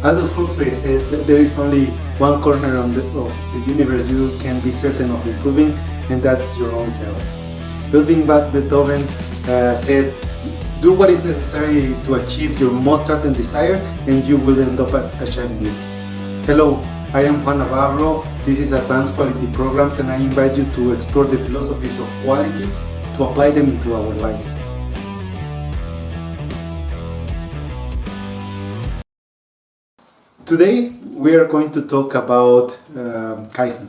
Aldous Huxley said that there is only one corner of the universe you can be certain of improving, and that's your own self. Ludwig van Beethoven said, do what is necessary to achieve your most ardent desire, and you will end up achieving it. Hello, I am Juan Navarro. This is Advanced Quality Programs, and I invite you to explore the philosophies of quality to apply them into our lives. Today we are going to talk about Kaizen.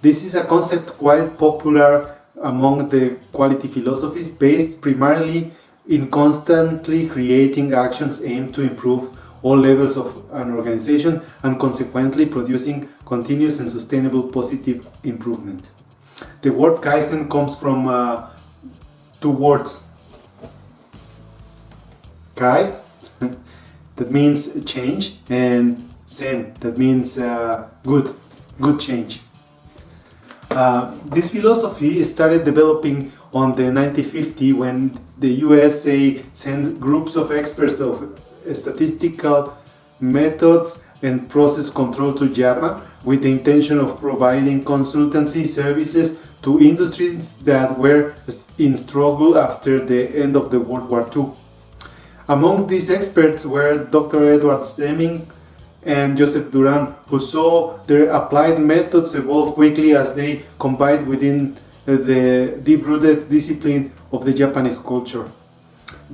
This is a concept quite popular among the quality philosophies, based primarily in constantly creating actions aimed to improve all levels of an organization and consequently producing continuous and sustainable positive improvement. The word Kaizen comes from two words. Kai, that means change, and Zen, that means good change. This philosophy started developing on the 1950s when the USA sent groups of experts of statistical methods and process control to Japan with the intention of providing consultancy services to industries that were in struggle after the end of the World War II. Among these experts were Dr. Edward Deming and Joseph Duran, who saw their applied methods evolve quickly as they combined within the deep-rooted discipline of the Japanese culture.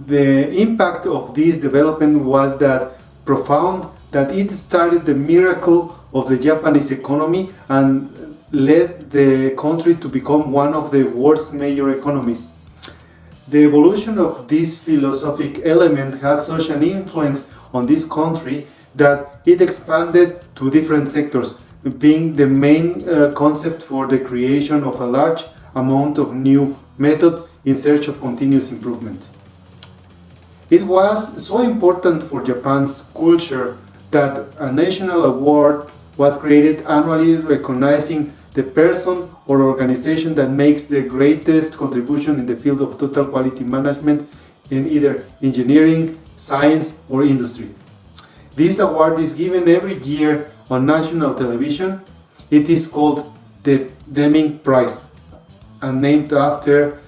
The impact of this development was that profound that it started the miracle of the Japanese economy and led the country to become one of the world's major economies. The evolution of this philosophic element had such an influence on this country that it expanded to different sectors, being the main concept for the creation of a large amount of new methods in search of continuous improvement. It was so important for Japan's culture that a national award was created annually recognizing the person or organization that makes the greatest contribution in the field of total quality management in either engineering, science, or industry. This award is given every year on national television. It is called the Deming Prize, and named after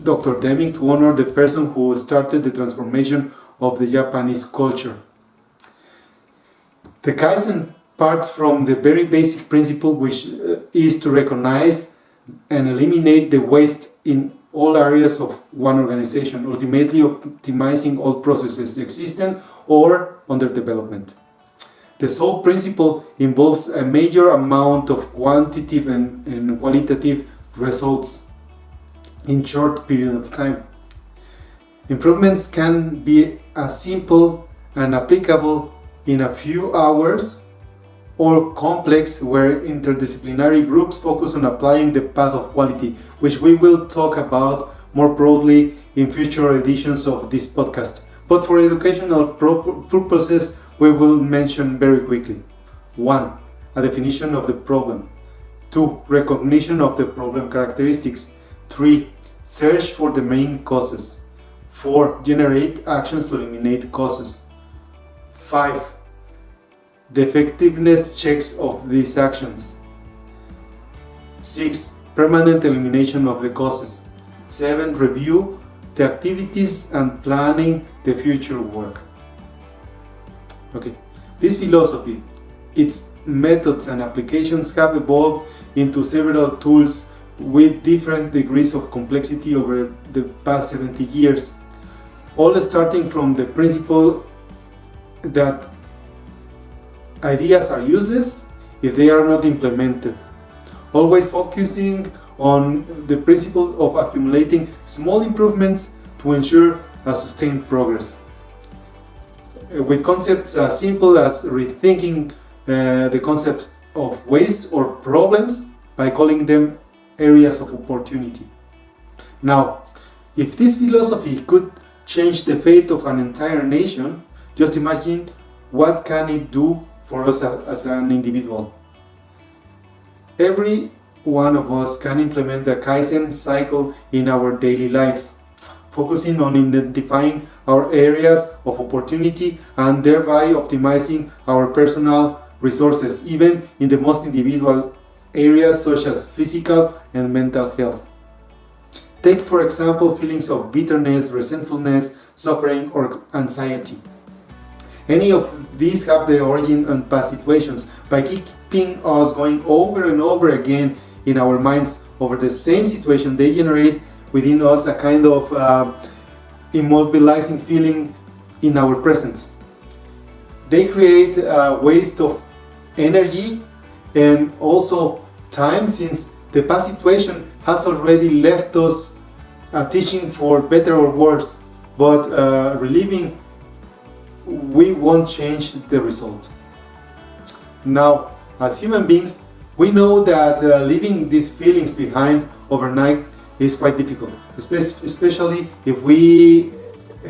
Dr. Deming to honor the person who started the transformation of the Japanese culture. The Kaizen parts from the very basic principle, which is to recognize and eliminate the waste in all areas of one organization, ultimately optimizing all processes existent or under development. The sole principle involves a major amount of quantitative and qualitative results in short period of time. Improvements can be as simple and applicable in a few hours, or complex, where interdisciplinary groups focus on applying the path of quality, which we will talk about more broadly in future editions of this podcast. But for educational purposes, we will mention very quickly. 1. A definition of the problem. 2. Recognition of the problem characteristics. 3. Search for the main causes. 4. Generate actions to eliminate causes. 5. The effectiveness checks of these actions. 6. Permanent elimination of the causes. 7. Review the activities and planning the future work. Okay, this philosophy, its methods and applications have evolved into several tools with different degrees of complexity over the past 70 years, all starting from the principle that ideas are useless if they are not implemented, always focusing on the principle of accumulating small improvements to ensure a sustained progress. With concepts as simple as rethinking the concepts of waste or problems by calling them areas of opportunity. Now, if this philosophy could change the fate of an entire nation, just imagine what can it do for us as an individual. Every one of us can implement the Kaizen cycle in our daily lives. focusing on identifying our areas of opportunity and thereby optimizing our personal resources, even in the most individual areas such as physical and mental health. Take, for example, feelings of bitterness, resentfulness, suffering, or anxiety. Any of these have their origin in past situations. By keeping us going over and over again in our minds over the same situation, they generate within us a kind of immobilizing feeling in our present. They create a waste of energy and also time, since the past situation has already left us teaching for better or worse, but reliving, we won't change the result. Now, as human beings, we know that leaving these feelings behind overnight is quite difficult, especially if we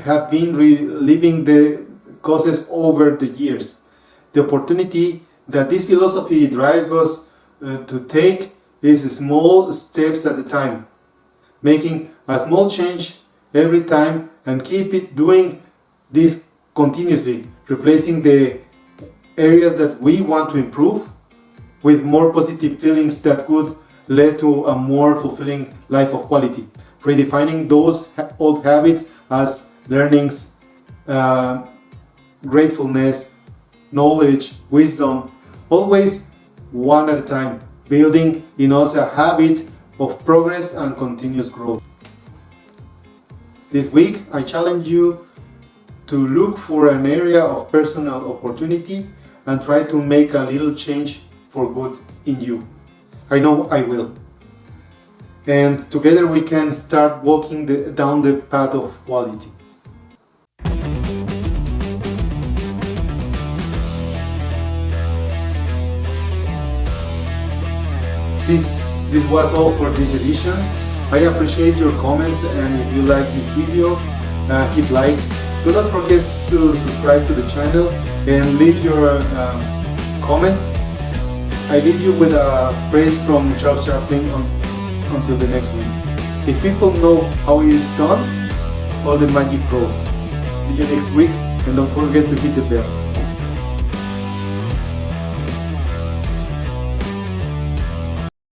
have been reliving the causes over the years. The opportunity that this philosophy drives us to take is small steps at a time, making a small change every time and keep it doing this continuously, replacing the areas that we want to improve with more positive feelings that could lead to a more fulfilling life of quality, redefining those old habits as learnings, gratefulness, knowledge, wisdom, always one at a time, building in us a habit of progress and continuous growth. This week, I challenge you to look for an area of personal opportunity and try to make a little change for good in you. I know I will. And together we can start walking down the path of quality. This was all for this edition. I appreciate your comments, and if you like this video, hit like. Do not forget to subscribe to the channel and leave your comments. I leave you with a phrase from Charles Chaplin until the next week. If people know how it is done, all the magic grows. See you next week, and don't forget to hit the bell.